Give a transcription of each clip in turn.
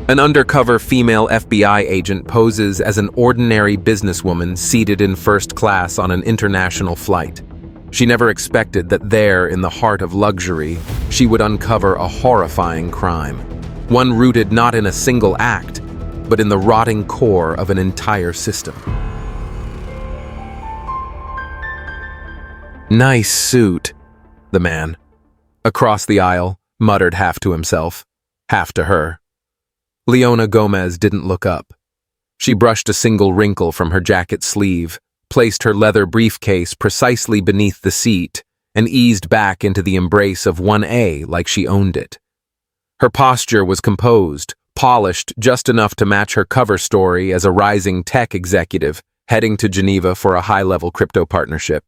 An undercover female FBI agent poses as an ordinary businesswoman seated in first class on an international flight. She never expected that there, in the heart of luxury, she would uncover a horrifying crime. One rooted not in a single act, but in the rotting core of an entire system. "Nice suit," the man, across the aisle, muttered half to himself, half to her. Leona Gomez didn't look up. She brushed a single wrinkle from her jacket sleeve, placed her leather briefcase precisely beneath the seat, and eased back into the embrace of 1A like she owned it. Her posture was composed, polished just enough to match her cover story as a rising tech executive heading to Geneva for a high-level crypto partnership.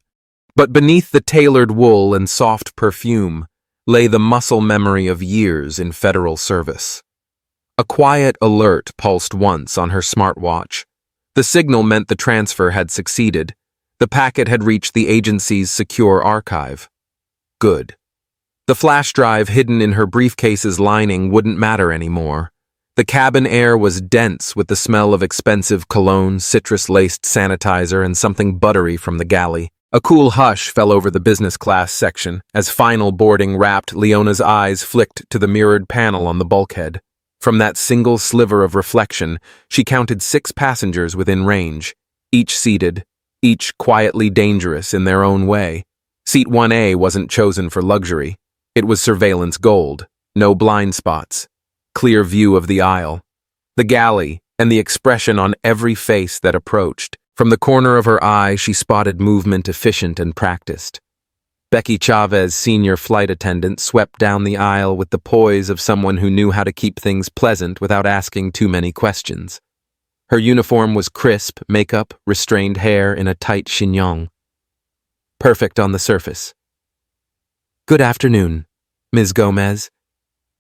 But beneath the tailored wool and soft perfume lay the muscle memory of years in federal service. A quiet alert pulsed once on her smartwatch. The signal meant the transfer had succeeded. The packet had reached the agency's secure archive. Good. The flash drive hidden in her briefcase's lining wouldn't matter anymore. The cabin air was dense with the smell of expensive cologne, citrus-laced sanitizer, and something buttery from the galley. A cool hush fell over the business class section as final boarding wrapped. Leona's eyes flicked to the mirrored panel on the bulkhead. From that single sliver of reflection, she counted 6 passengers within range, each seated, each quietly dangerous in their own way. Seat 1A wasn't chosen for luxury. It was surveillance gold, no blind spots, clear view of the aisle, the galley, and the expression on every face that approached. From the corner of her eye, she spotted movement efficient and practiced. Becky Chavez, senior flight attendant, swept down the aisle with the poise of someone who knew how to keep things pleasant without asking too many questions. Her uniform was crisp, makeup, restrained hair in a tight chignon. Perfect on the surface. "Good afternoon, Ms. Gomez,"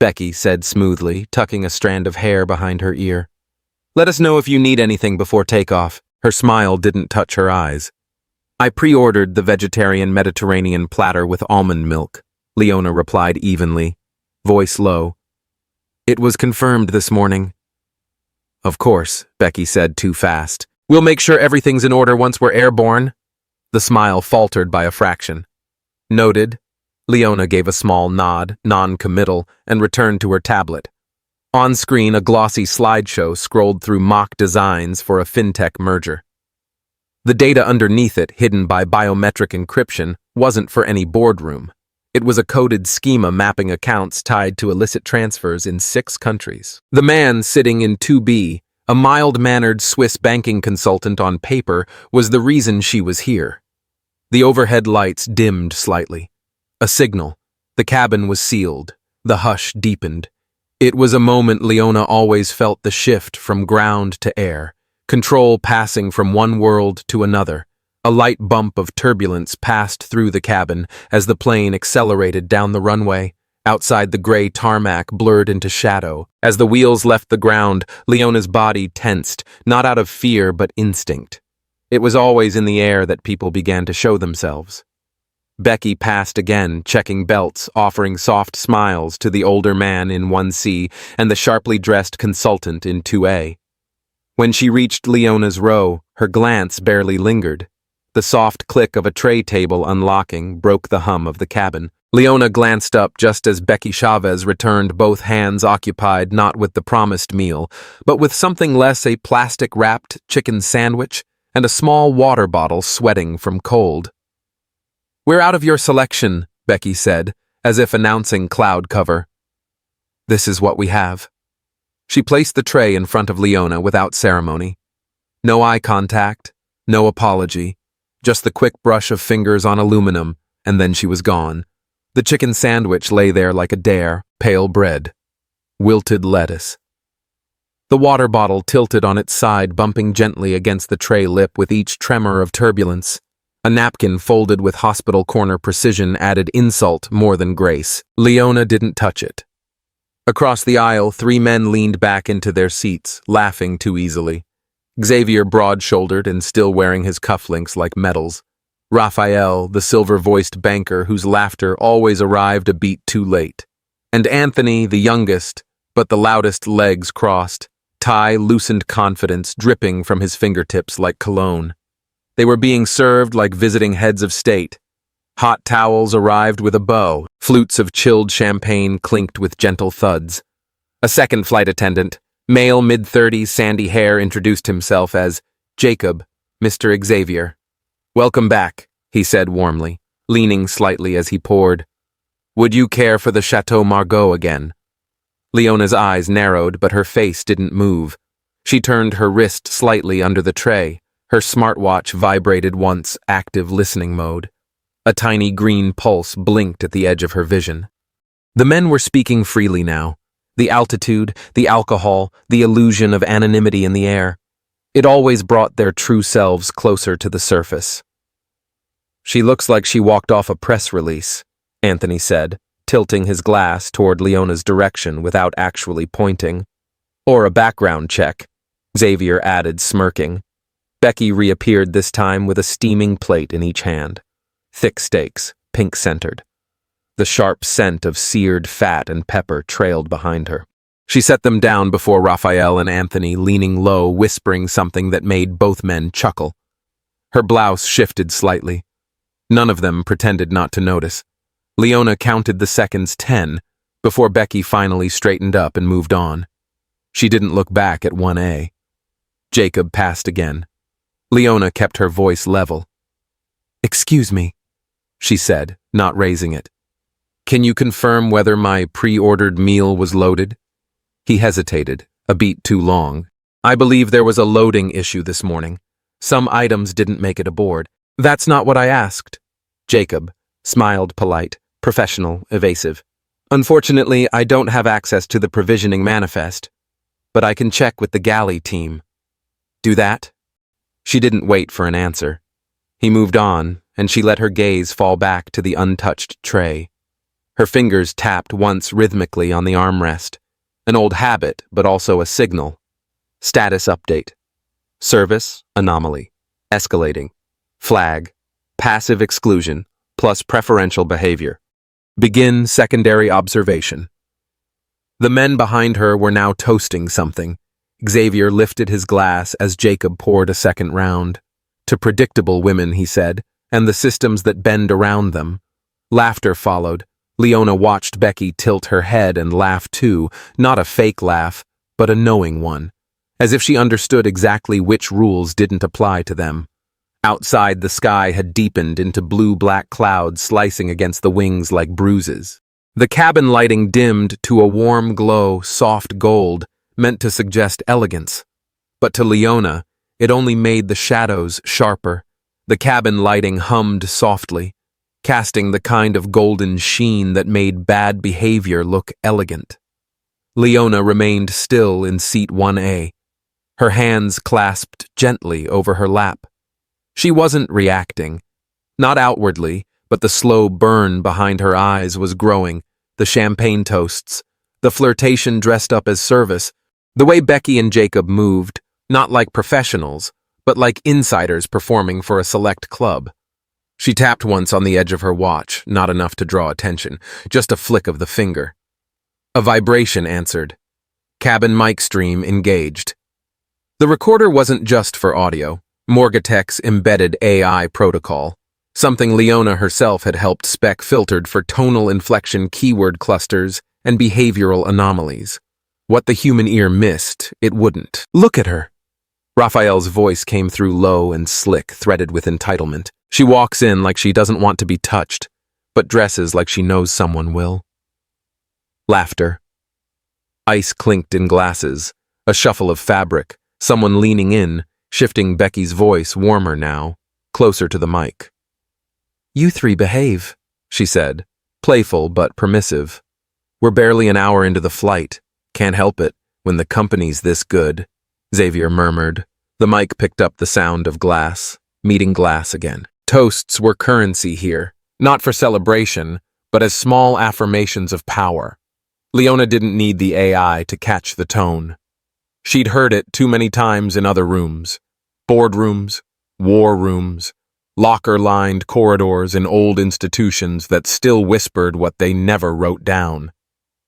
Becky said smoothly, tucking a strand of hair behind her ear. "Let us know if you need anything before takeoff." Her smile didn't touch her eyes. "I pre-ordered the vegetarian Mediterranean platter with almond milk," Leona replied evenly, voice low. "It was confirmed this morning." "Of course," Becky said too fast. "We'll make sure everything's in order once we're airborne." The smile faltered by a fraction. "Noted." Leona gave a small nod, non-committal, and returned to her tablet. On screen, a glossy slideshow scrolled through mock designs for a fintech merger. The data underneath it, hidden by biometric encryption, wasn't for any boardroom. It was a coded schema mapping accounts tied to illicit transfers in 6 countries. The man sitting in 2B, a mild-mannered Swiss banking consultant on paper, was the reason she was here. The overhead lights dimmed slightly. A signal. The cabin was sealed. The hush deepened. It was a moment Leona always felt the shift from ground to air, control passing from one world to another. A light bump of turbulence passed through the cabin as the plane accelerated down the runway. Outside, the gray tarmac blurred into shadow. As the wheels left the ground, Leona's body tensed, not out of fear but instinct. It was always in the air that people began to show themselves. Becky passed again, checking belts, offering soft smiles to the older man in 1C and the sharply dressed consultant in 2A. When she reached Leona's row, her glance barely lingered. The soft click of a tray table unlocking broke the hum of the cabin. Leona glanced up just as Becky Chavez returned, both hands occupied not with the promised meal, but with something less, a plastic-wrapped chicken sandwich and a small water bottle sweating from cold. "We're out of your selection," Becky said, as if announcing cloud cover. "This is what we have." She placed the tray in front of Leona without ceremony. No eye contact, no apology, just the quick brush of fingers on aluminum, and then she was gone. The chicken sandwich lay there like a dare, pale bread, wilted lettuce. The water bottle tilted on its side, bumping gently against the tray lip with each tremor of turbulence. A napkin folded with hospital corner precision added insult more than grace. Leona didn't touch it. Across the aisle, 3 men leaned back into their seats, laughing too easily. Xavier, broad-shouldered and still wearing his cufflinks like medals. Raphael, the silver-voiced banker whose laughter always arrived a beat too late. And Anthony, the youngest, but the loudest legs crossed. Ty loosened confidence dripping from his fingertips like cologne. They were being served like visiting heads of state. Hot towels arrived with a bow. Flutes of chilled champagne clinked with gentle thuds. A second flight attendant, male mid-30s, sandy hair, introduced himself as Jacob, Mr. Xavier. "Welcome back," he said warmly, leaning slightly as he poured. "Would you care for the Chateau Margaux again?" Leona's eyes narrowed, but her face didn't move. She turned her wrist slightly under the tray. Her smartwatch vibrated once, active listening mode. A tiny green pulse blinked at the edge of her vision. The men were speaking freely now. The altitude, the alcohol, the illusion of anonymity in the air. It always brought their true selves closer to the surface. "She looks like she walked off a press release," Anthony said, tilting his glass toward Leona's direction without actually pointing. "Or a background check," Xavier added, smirking. Becky reappeared this time with a steaming plate in each hand. Thick steaks, pink-centered. The sharp scent of seared fat and pepper trailed behind her. She set them down before Raphael and Anthony, leaning low, whispering something that made both men chuckle. Her blouse shifted slightly. None of them pretended not to notice. Leona counted the seconds 10 before Becky finally straightened up and moved on. She didn't look back at 1A. Jacob passed again. Leona kept her voice level. "Excuse me," she said, not raising it. "Can you confirm whether my pre-ordered meal was loaded?" He hesitated, a beat too long. "I believe there was a loading issue this morning. Some items didn't make it aboard." "That's not what I asked." Jacob smiled, polite, professional, evasive. "Unfortunately, I don't have access to the provisioning manifest, but I can check with the galley team." "Do that?" She didn't wait for an answer. He moved on, and she let her gaze fall back to the untouched tray. Her fingers tapped once rhythmically on the armrest. An old habit, but also a signal. Status update. Service, anomaly. Escalating. Flag. Passive exclusion, plus preferential behavior. Begin secondary observation. The men behind her were now toasting something. Xavier lifted his glass as Jacob poured a second round. "To predictable women," he said, "and the systems that bend around them." Laughter followed. Leona watched Becky tilt her head and laugh too, not a fake laugh, but a knowing one, as if she understood exactly which rules didn't apply to them. Outside, the sky had deepened into blue-black clouds slicing against the wings like bruises. The cabin lighting dimmed to a warm glow, soft gold, meant to suggest elegance. But to Leona, it only made the shadows sharper. The cabin lighting hummed softly, casting the kind of golden sheen that made bad behavior look elegant. Leona remained still in seat 1A, her hands clasped gently over her lap. She wasn't reacting. Not outwardly, but the slow burn behind her eyes was growing, the champagne toasts, the flirtation dressed up as service, the way Becky and Jacob moved, not like professionals, but like insiders performing for a select club. She tapped once on the edge of her watch, not enough to draw attention, just a flick of the finger. A vibration answered. Cabin mic stream engaged. The recorder wasn't just for audio. Morgatech's embedded AI protocol, something Leona herself had helped spec filtered for tonal inflection keyword clusters and behavioral anomalies. What the human ear missed, it wouldn't. "Look at her." Raphael's voice came through low and slick, threaded with entitlement. "She walks in like she doesn't want to be touched, but dresses like she knows someone will." Laughter. Ice clinked in glasses, a shuffle of fabric, someone leaning in, shifting Becky's voice warmer now, closer to the mic. "You three behave," she said, playful but permissive. "We're barely an hour into the flight. Can't help it when the company's this good," Xavier murmured. The mic picked up the sound of glass, meeting glass again. Toasts were currency here, not for celebration, but as small affirmations of power. Leona didn't need the AI to catch the tone. She'd heard it too many times in other rooms. Boardrooms, war rooms, locker-lined corridors in old institutions that still whispered what they never wrote down.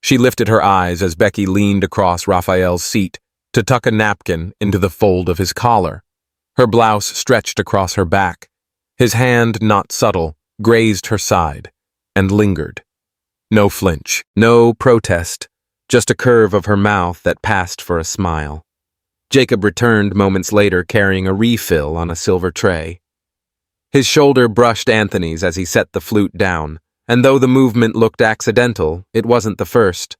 She lifted her eyes as Becky leaned across Raphael's seat to tuck a napkin into the fold of his collar. Her blouse stretched across her back. His hand, not subtle, grazed her side and lingered. No flinch, no protest, just a curve of her mouth that passed for a smile. Jacob returned moments later carrying a refill on a silver tray. His shoulder brushed Anthony's as he set the flute down, and though the movement looked accidental, it wasn't the first.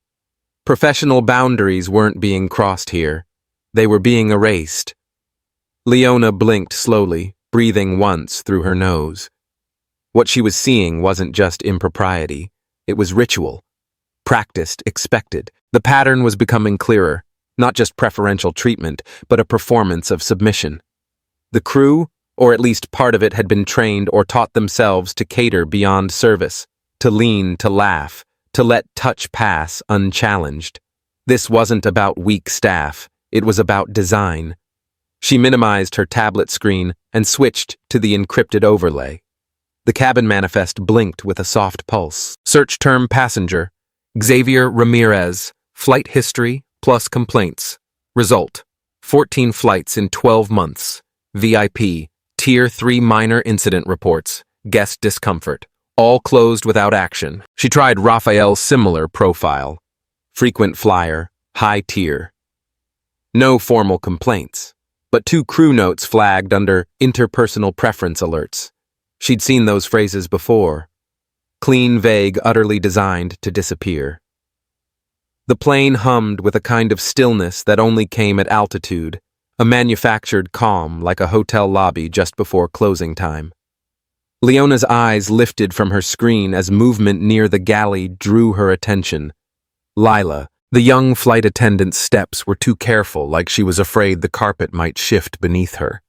Professional boundaries weren't being crossed here. They were being erased. Leona blinked slowly, breathing once through her nose. What she was seeing wasn't just impropriety. It was ritual. Practiced, expected. The pattern was becoming clearer. Not just preferential treatment, but a performance of submission. The crew, or at least part of it, had been trained or taught themselves to cater beyond service, to lean, to laugh, to let touch pass unchallenged. This wasn't about weak staff, it was about design. She minimized her tablet screen and switched to the encrypted overlay. The cabin manifest blinked with a soft pulse. Search term passenger, Xavier Ramirez, flight history plus complaints. Result, 14 flights in 12 months. VIP, Tier 3 minor incident reports, guest discomfort. All closed without action. She tried Raphael's similar profile. Frequent flyer, high tier. No formal complaints, but 2 crew notes flagged under interpersonal preference alerts. She'd seen those phrases before. Clean, vague, utterly designed to disappear. The plane hummed with a kind of stillness that only came at altitude, a manufactured calm like a hotel lobby just before closing time. Leona's eyes lifted from her screen as movement near the galley drew her attention. Lila, the young flight attendant's steps were too careful, like she was afraid the carpet might shift beneath her.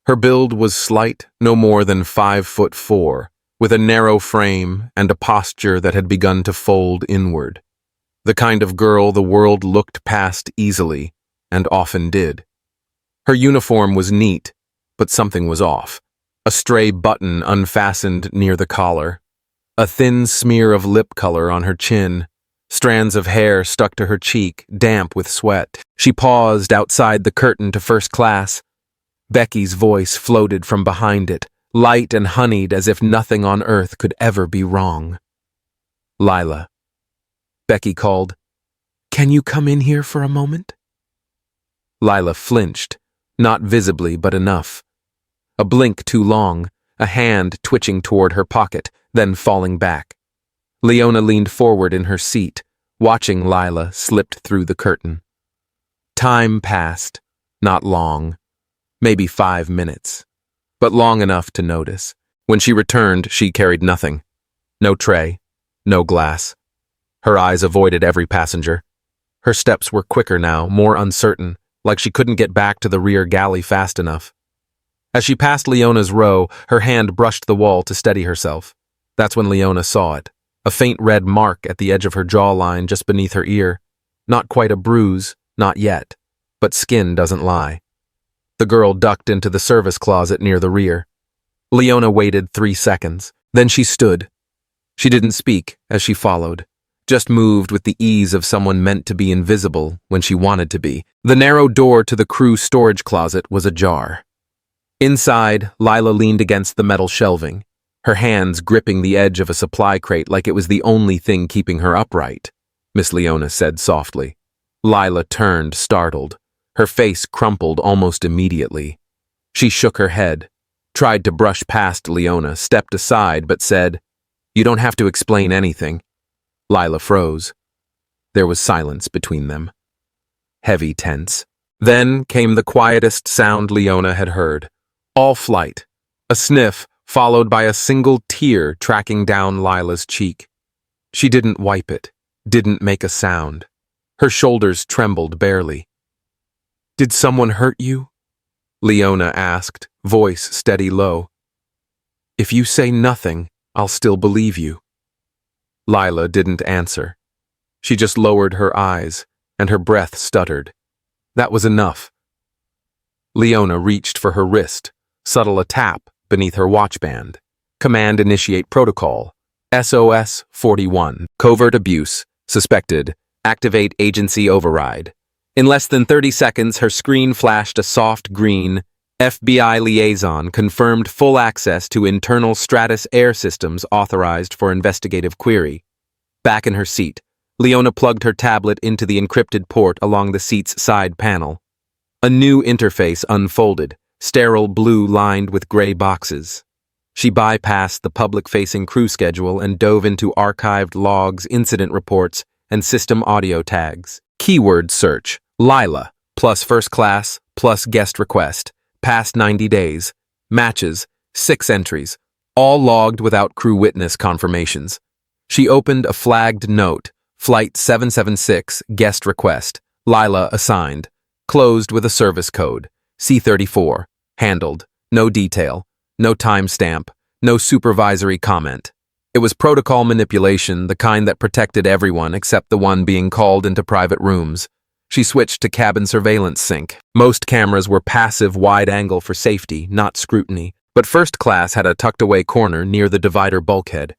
Her build was slight, no more than 5'4", with a narrow frame and a posture that had begun to fold inward. The kind of girl the world looked past easily, and often did. Her uniform was neat, but something was off. A stray button unfastened near the collar. A thin smear of lip color on her chin. Strands of hair stuck to her cheek, damp with sweat. She paused outside the curtain to first class. Becky's voice floated from behind it, light and honeyed as if nothing on earth could ever be wrong. Lila. Becky called, "Can you come in here for a moment?" Lila flinched, not visibly but enough. A blink too long, a hand twitching toward her pocket, then falling back. Leona leaned forward in her seat, watching Lila slip through the curtain. Time passed, not long, maybe 5 minutes, but long enough to notice. When she returned, she carried nothing. No tray, no glass. Her eyes avoided every passenger. Her steps were quicker now, more uncertain, like she couldn't get back to the rear galley fast enough. As she passed Leona's row, her hand brushed the wall to steady herself. That's when Leona saw it, a faint red mark at the edge of her jawline just beneath her ear. Not quite a bruise, not yet, but skin doesn't lie. The girl ducked into the service closet near the rear. Leona waited 3 seconds, then she stood. She didn't speak as she followed, just moved with the ease of someone meant to be invisible when she wanted to be. The narrow door to the crew storage closet was ajar. Inside, Lila leaned against the metal shelving, her hands gripping the edge of a supply crate like it was the only thing keeping her upright, Miss Leona said softly. Lila turned, startled. Her face crumpled almost immediately. She shook her head, tried to brush past Leona, stepped aside, but said, "You don't have to explain anything." Lila froze. There was silence between them. Heavy, tense. Then came the quietest sound Leona had heard. All flight. A sniff, followed by a single tear tracking down Lila's cheek. She didn't wipe it, didn't make a sound. Her shoulders trembled barely. "Did someone hurt you?" Leona asked, voice steady low. "If you say nothing, I'll still believe you." Lila didn't answer. She just lowered her eyes, and her breath stuttered. That was enough. Leona reached for her wrist, subtle a tap beneath her watchband. Command initiate protocol. SOS 41. Covert abuse. Suspected. Activate agency override. In less than 30 seconds, her screen flashed a soft green. FBI liaison confirmed full access to internal Stratus air systems authorized for investigative query. Back in her seat, Leona plugged her tablet into the encrypted port along the seat's side panel. A new interface unfolded, sterile blue lined with gray boxes. She bypassed the public-facing crew schedule and dove into archived logs, incident reports, and system audio tags. Keyword search: Lila, plus first class, plus guest request, past 90 days. Matches: 6 entries, all logged without crew witness confirmations. She opened a flagged note: Flight 776, guest request, Lila assigned. Closed with a service code, C34, handled, no detail, no timestamp, no supervisory comment. It was protocol manipulation, the kind that protected everyone except the one being called into private rooms. She switched to cabin surveillance sync. Most cameras were passive wide-angle for safety, not scrutiny, but first class had a tucked-away corner near the divider bulkhead.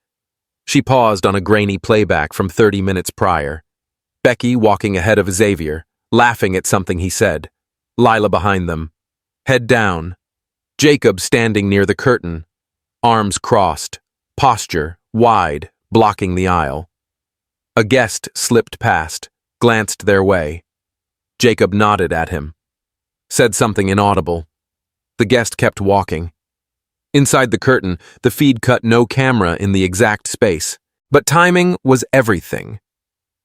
She paused on a grainy playback from 30 minutes prior. Becky walking ahead of Xavier, laughing at something he said. Lila behind them. Head down. Jacob standing near the curtain. Arms crossed. Posture wide, blocking the aisle. A guest slipped past, glanced their way. Jacob nodded at him. Said something inaudible. The guest kept walking. Inside the curtain, the feed cut no camera in the exact space. But timing was everything.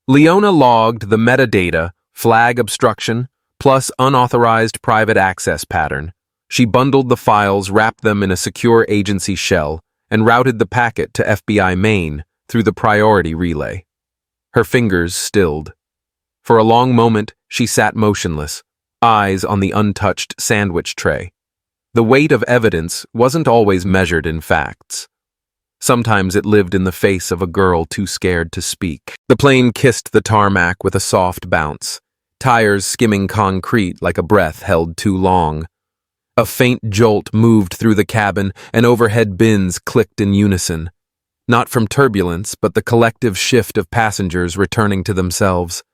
Leona logged the metadata, flag obstruction, plus unauthorized private access pattern. She bundled the files, wrapped them in a secure agency shell, and routed the packet to FBI main through the priority relay. Her fingers stilled. For a long moment, she sat motionless, eyes on the untouched sandwich tray. The weight of evidence wasn't always measured in facts. Sometimes it lived in the face of a girl too scared to speak. The plane kissed the tarmac with a soft bounce, tires skimming concrete like a breath held too long. A faint jolt moved through the cabin, and overhead bins clicked in unison. Not from turbulence, but the collective shift of passengers returning to themselves.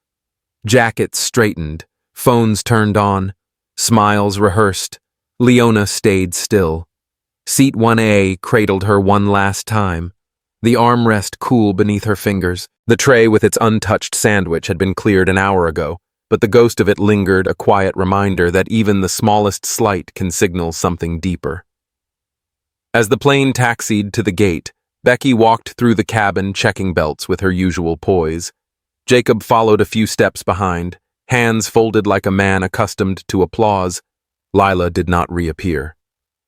Jackets straightened, phones turned on, smiles rehearsed. Leona stayed still. Seat 1A cradled her one last time, the armrest cool beneath her fingers. The tray with its untouched sandwich had been cleared an hour ago, but the ghost of it lingered, a quiet reminder that even the smallest slight can signal something deeper. As the plane taxied to the gate, Becky walked through the cabin, checking belts with her usual poise. Jacob followed a few steps behind, hands folded like a man accustomed to applause. Lila did not reappear.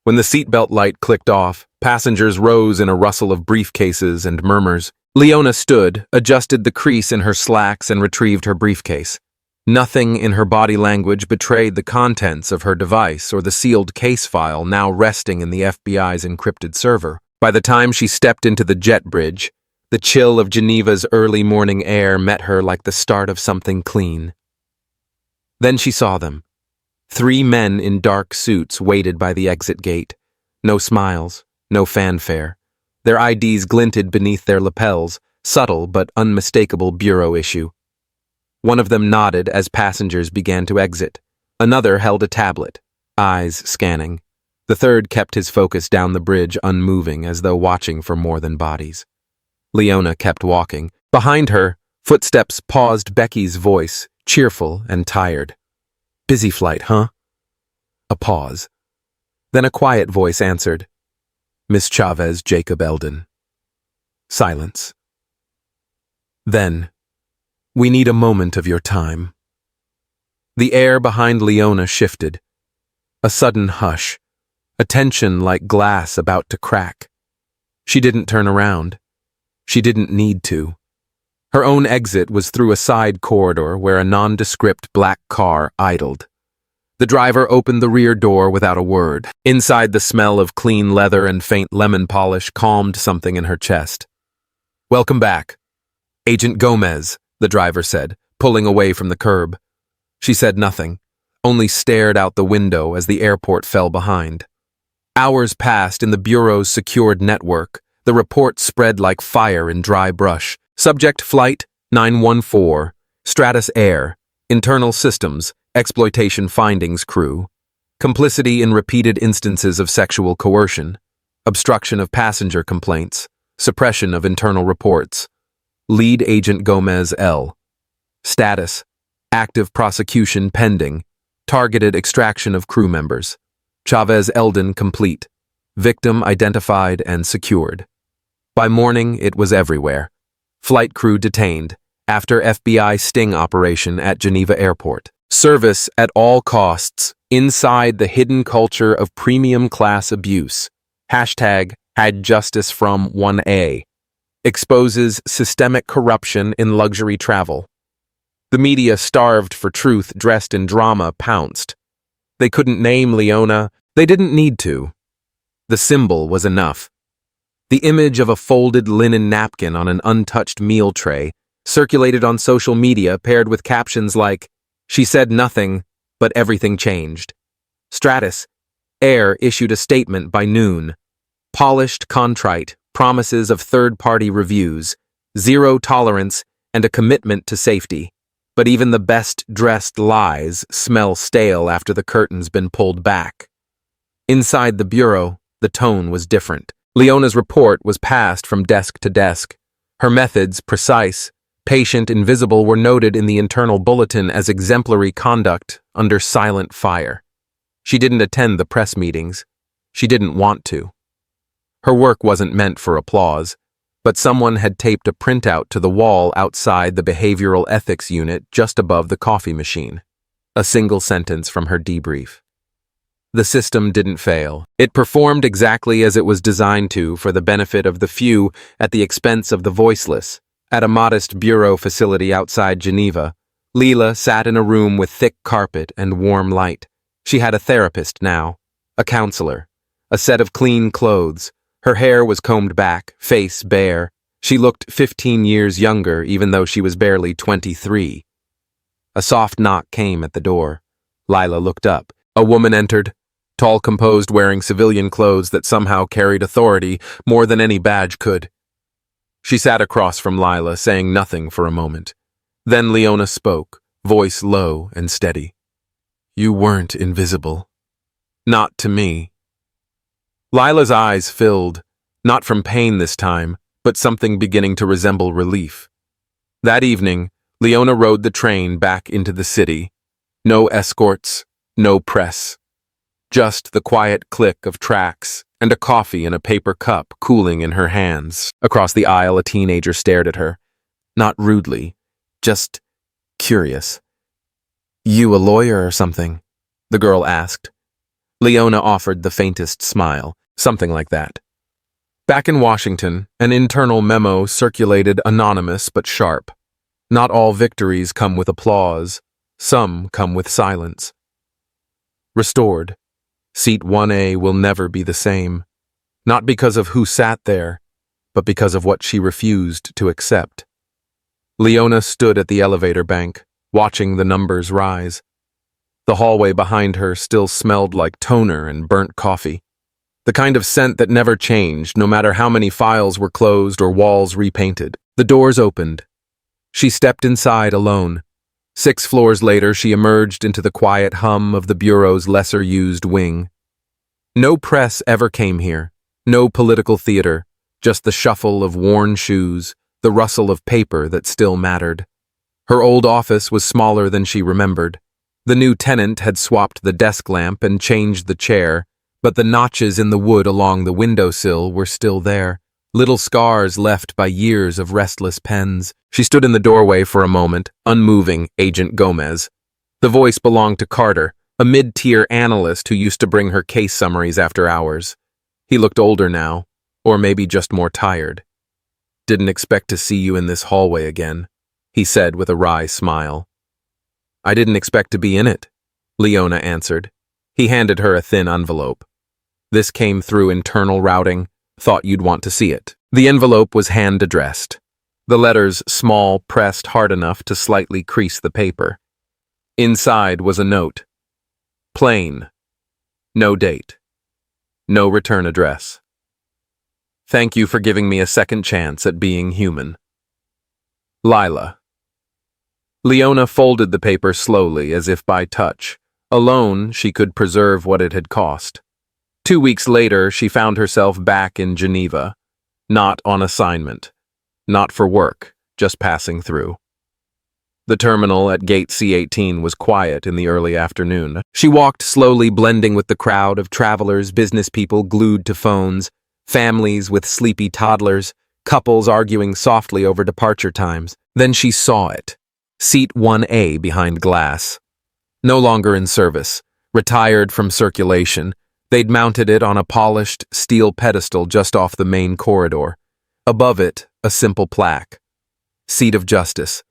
When the seatbelt light clicked off, passengers rose in a rustle of briefcases and murmurs. Leona stood, adjusted the crease in her slacks, and retrieved her briefcase. Nothing in her body language betrayed the contents of her device or the sealed case file now resting in the FBI's encrypted server. By the time she stepped into the jet bridge, the chill of Geneva's early morning air met her like the start of something clean. Then she saw them. 3 men in dark suits waited by the exit gate. No smiles, no fanfare. Their IDs glinted beneath their lapels, subtle but unmistakable bureau issue. One of them nodded as passengers began to exit. Another held a tablet, eyes scanning. The third kept his focus down the bridge, unmoving, as though watching for more than bodies. Leona kept walking. Behind her, footsteps paused. Becky's voice, cheerful and tired. "Busy flight, huh?" A pause. Then a quiet voice answered. "Miss Chavez, Jacob Eldon." Silence. Then, "We need a moment of your time." The air behind Leona shifted. A sudden hush, a tension like glass about to crack. She didn't turn around. She didn't need to. Her own exit was through a side corridor where a nondescript black car idled. The driver opened the rear door without a word. Inside, the smell of clean leather and faint lemon polish calmed something in her chest. "Welcome back, Agent Gomez," the driver said, pulling away from the curb. She said nothing, only stared out the window as the airport fell behind. Hours passed in the Bureau's secured network. The report spread like fire in dry brush. Subject flight 914, Stratus Air, Internal Systems, Exploitation Findings Crew, complicity in repeated instances of sexual coercion, obstruction of passenger complaints, suppression of internal reports. Lead Agent Gomez L. Status: active prosecution pending, targeted extraction of crew members. Chavez Eldon complete. Victim identified and secured. By morning, it was everywhere. Flight crew detained after FBI sting operation at Geneva Airport. Service at all costs inside the hidden culture of premium class abuse. Hashtag had justice from 1A. Exposes systemic corruption in luxury travel. The media, starved for truth dressed in drama, pounced. They couldn't name Leona. They didn't need to. The symbol was enough. The image of a folded linen napkin on an untouched meal tray circulated on social media, paired with captions like, "She said nothing, but everything changed." Stratus Air issued a statement by noon. Polished, contrite, promises of third-party reviews, zero tolerance, and a commitment to safety. But even the best-dressed lies smell stale after the curtain's been pulled back. Inside the bureau, the tone was different. Leona's report was passed from desk to desk. Her methods, precise, patient, invisible, were noted in the internal bulletin as exemplary conduct under silent fire. She didn't attend the press meetings. She didn't want to. Her work wasn't meant for applause, but someone had taped a printout to the wall outside the behavioral ethics unit just above the coffee machine. A single sentence from her debrief. The system didn't fail. It performed exactly as it was designed to, for the benefit of the few at the expense of the voiceless. At a modest bureau facility outside Geneva, Leela sat in a room with thick carpet and warm light. She had a therapist now, a counselor, a set of clean clothes. Her hair was combed back, face bare. She looked 15 years younger, even though she was barely 23. A soft knock came at the door. Lila looked up. A woman entered, tall, composed, wearing civilian clothes that somehow carried authority more than any badge could. She sat across from Lila, saying nothing for a moment. Then Leona spoke, voice low and steady. "You weren't invisible. Not to me." Lila's eyes filled, not from pain this time, but something beginning to resemble relief. That evening, Leona rode the train back into the city. No escorts, no press. Just the quiet click of tracks and a coffee in a paper cup cooling in her hands. Across the aisle, a teenager stared at her. Not rudely, just curious. "You a lawyer or something?" the girl asked. Leona offered the faintest smile. Something like that. Back in Washington, an internal memo circulated, anonymous but sharp. Not all victories come with applause. Some come with silence. Restored. Seat 1A will never be the same. Not because of who sat there, but because of what she refused to accept. Leona stood at the elevator bank, watching the numbers rise. The hallway behind her still smelled like toner and burnt coffee. The kind of scent that never changed, no matter how many files were closed or walls repainted. The doors opened. She stepped inside alone. 6 floors later, she emerged into the quiet hum of the bureau's lesser-used wing. No press ever came here. No political theater. Just the shuffle of worn shoes, the rustle of paper that still mattered. Her old office was smaller than she remembered. The new tenant had swapped the desk lamp and changed the chair, but the notches in the wood along the windowsill were still there, little scars left by years of restless pens. She stood in the doorway for a moment, unmoving, Agent Gomez. The voice belonged to Carter, a mid-tier analyst who used to bring her case summaries after hours. He looked older now, or maybe just more tired. "Didn't expect to see you in this hallway again," he said with a wry smile. "I didn't expect to be in it," Leona answered. He handed her a thin envelope. "This came through internal routing. Thought you'd want to see it." The envelope was hand-addressed. The letters small, pressed hard enough to slightly crease the paper. Inside was a note. Plain. No date. No return address. "Thank you for giving me a second chance at being human. Lila." Leona folded the paper slowly, as if by touch. Alone, she could preserve what it had cost. 2 weeks later, she found herself back in Geneva. Not on assignment. Not for work, just passing through. The terminal at gate C18 was quiet in the early afternoon. She walked slowly, blending with the crowd of travelers, business people glued to phones, families with sleepy toddlers, couples arguing softly over departure times. Then she saw it. Seat 1A behind glass. No longer in service, retired from circulation, they'd mounted it on a polished steel pedestal just off the main corridor. Above it, a simple plaque. Seat of Justice.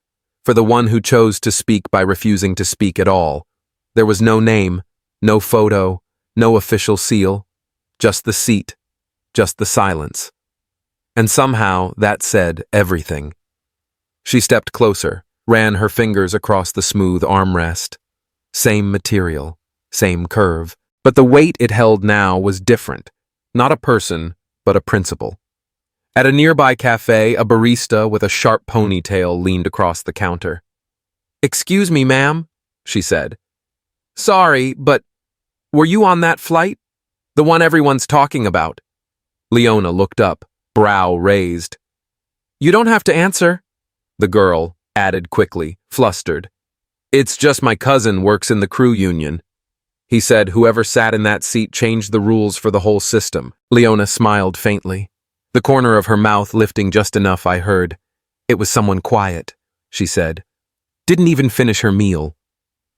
For the one who chose to speak by refusing to speak at all. There was no name, no photo, no official seal. Just the seat, just the silence. And somehow that said everything. She stepped closer, ran her fingers across the smooth armrest. Same material, same curve. But the weight it held now was different. Not a person, but a principle. At a nearby cafe, a barista with a sharp ponytail leaned across the counter. "Excuse me, ma'am," she said. "Sorry, but were you on that flight? The one everyone's talking about?" Leona looked up, brow raised. "You don't have to answer," the girl added quickly, flustered. "It's just my cousin works in the crew union. He said whoever sat in that seat changed the rules for the whole system." Leona smiled faintly, the corner of her mouth lifting just enough I heard. "It was someone quiet," she said. "Didn't even finish her meal."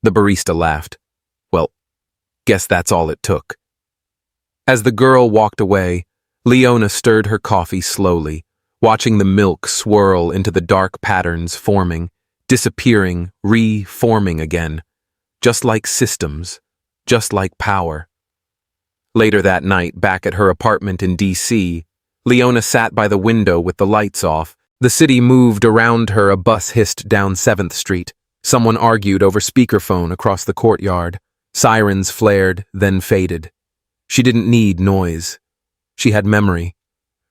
The barista laughed. "Well, guess that's all it took." As the girl walked away, Leona stirred her coffee slowly, watching the milk swirl into the dark patterns forming, disappearing, re-forming again. Just like systems, just like power. Later that night, back at her apartment in D.C., Leona sat by the window with the lights off. The city moved around her. A bus hissed down 7th Street. Someone argued over speakerphone across the courtyard. Sirens flared, then faded. She didn't need noise. She had memory.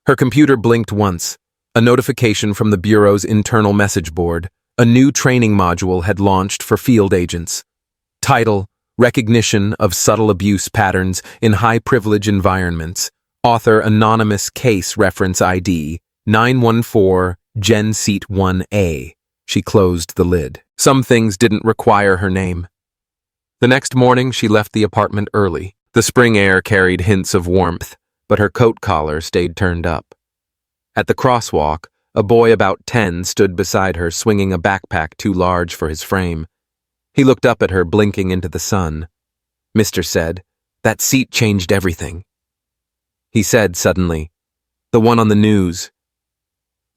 Her computer blinked once. A notification from the Bureau's internal message board. A new training module had launched for field agents. Title: Recognition of Subtle Abuse Patterns in High-Privilege Environments. Author anonymous. Case reference ID 914 Gen Seat 1A. She closed the lid. Some things didn't require her name. The next morning, she left the apartment early. The spring air carried hints of warmth, but her coat collar stayed turned up. At the crosswalk, a boy about 10 stood beside her, swinging a backpack too large for his frame. He looked up at her, blinking into the sun. "Mister said, that seat changed everything." He said suddenly, "The one on the news."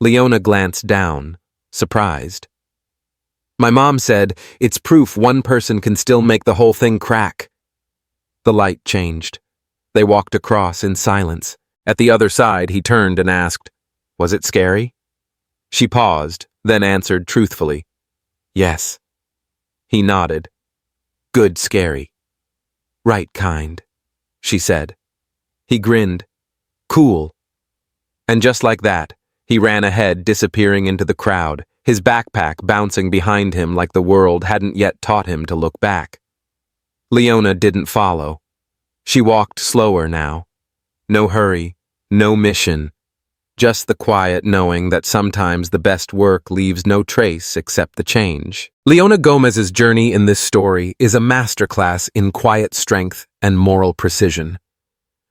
Leona glanced down, surprised. "My mom said, it's proof one person can still make the whole thing crack." The light changed. They walked across in silence. At the other side, he turned and asked, "Was it scary?" She paused, then answered truthfully, "Yes." He nodded. "Good scary." "Right kind," she said. He grinned. "Cool." And just like that, he ran ahead, disappearing into the crowd, his backpack bouncing behind him like the world hadn't yet taught him to look back. Leona didn't follow. She walked slower now. No hurry, no mission. Just the quiet knowing that sometimes the best work leaves no trace except the change. Leona Gomez's journey in this story is a masterclass in quiet strength and moral precision.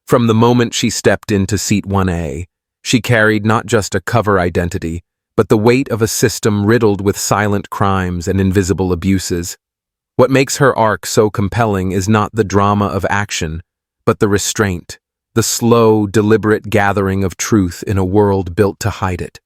From the moment she stepped into Seat 1A, she carried not just a cover identity, but the weight of a system riddled with silent crimes and invisible abuses. What makes her arc so compelling is not the drama of action, but the restraint, the slow, deliberate gathering of truth in a world built to hide it.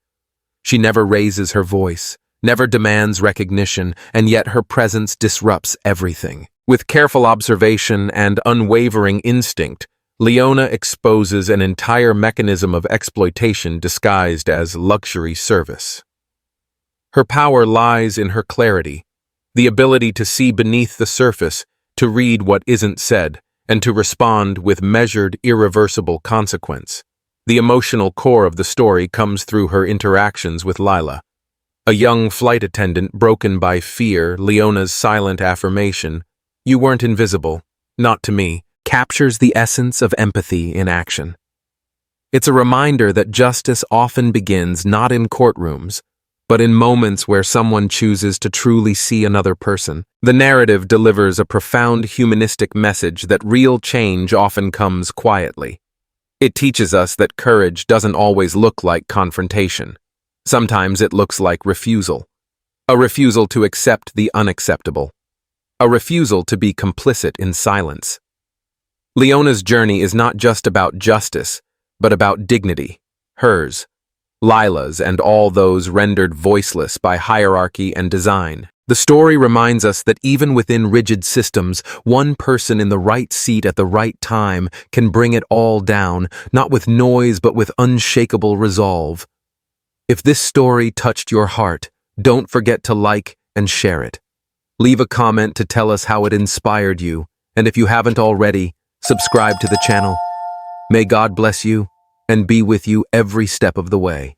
She never raises her voice, never demands recognition, and yet her presence disrupts everything. With careful observation and unwavering instinct, Leona exposes an entire mechanism of exploitation disguised as luxury service. Her power lies in her clarity, the ability to see beneath the surface, to read what isn't said, and to respond with measured, irreversible consequence. The emotional core of the story comes through her interactions with Lila. A young flight attendant broken by fear, Leona's silent affirmation, "You weren't invisible, not to me," captures the essence of empathy in action. It's a reminder that justice often begins not in courtrooms, but in moments where someone chooses to truly see another person. The narrative delivers a profound humanistic message that real change often comes quietly. It teaches us that courage doesn't always look like confrontation. Sometimes it looks like refusal. A refusal to accept the unacceptable. A refusal to be complicit in silence. Leona's journey is not just about justice, but about dignity, hers, Lila's, and all those rendered voiceless by hierarchy and design. The story reminds us that even within rigid systems, one person in the right seat at the right time can bring it all down, not with noise but with unshakable resolve. If this story touched your heart, don't forget to like and share it. Leave a comment to tell us how it inspired you, and if you haven't already, subscribe to the channel. May God bless you and be with you every step of the way.